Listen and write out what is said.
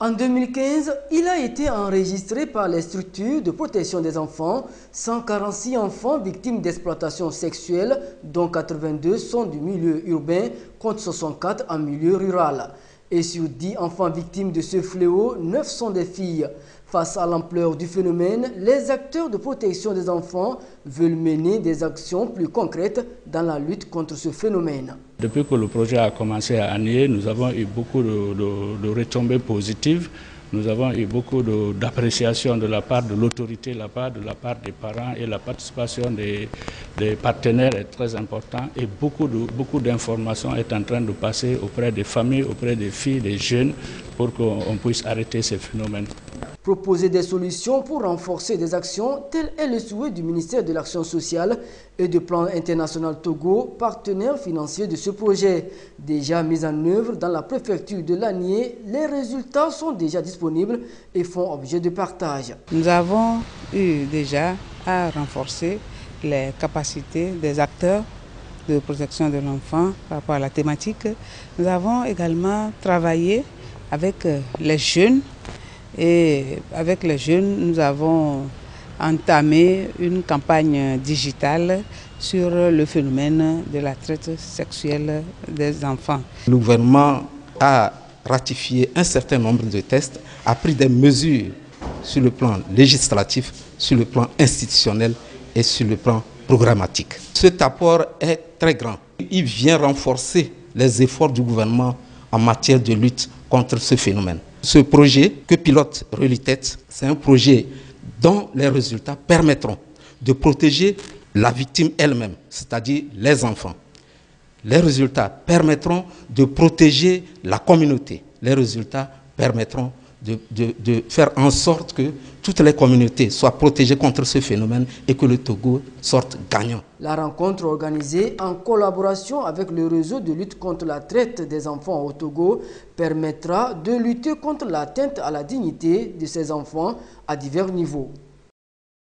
En 2015, il a été enregistré par les structures de protection des enfants 146 enfants victimes d'exploitation sexuelle, dont 82 sont du milieu urbain, contre 64 en milieu rural. Et sur 10 enfants victimes de ce fléau, 9 sont des filles. Face à l'ampleur du phénomène, les acteurs de protection des enfants veulent mener des actions plus concrètes dans la lutte contre ce phénomène. Depuis que le projet a commencé à Nié, nous avons eu beaucoup de retombées positives. Nous avons eu beaucoup d'appréciation de la part de l'autorité, de la part des parents, et la participation des partenaires est très importante. Et beaucoup d'informations est en train de passer auprès des familles, auprès des filles, des jeunes, pour qu'on puisse arrêter ces phénomènes. Proposer des solutions pour renforcer des actions, tel est le souhait du ministère de l'Action sociale et du Plan international Togo, partenaire financier de ce projet. Déjà mis en œuvre dans la préfecture de l'Anié, les résultats sont déjà disponibles et font objet de partage. Nous avons eu déjà à renforcer les capacités des acteurs de protection de l'enfant par rapport à la thématique. Nous avons également travaillé avec les jeunes. Et avec les jeunes, nous avons entamé une campagne digitale sur le phénomène de la traite sexuelle des enfants. Le gouvernement a ratifié un certain nombre de textes, a pris des mesures sur le plan législatif, sur le plan institutionnel et sur le plan programmatique. Cet apport est très grand. Il vient renforcer les efforts du gouvernement en matière de lutte contre ce phénomène. Ce projet que pilote Relitet, c'est un projet dont les résultats permettront de protéger la victime elle-même, c'est-à-dire les enfants. Les résultats permettront de protéger la communauté. Les résultats permettront de faire en sorte que toutes les communautés soient protégées contre ce phénomène et que le Togo sorte gagnant. La rencontre organisée en collaboration avec le réseau de lutte contre la traite des enfants au Togo permettra de lutter contre l'atteinte à la dignité de ces enfants à divers niveaux.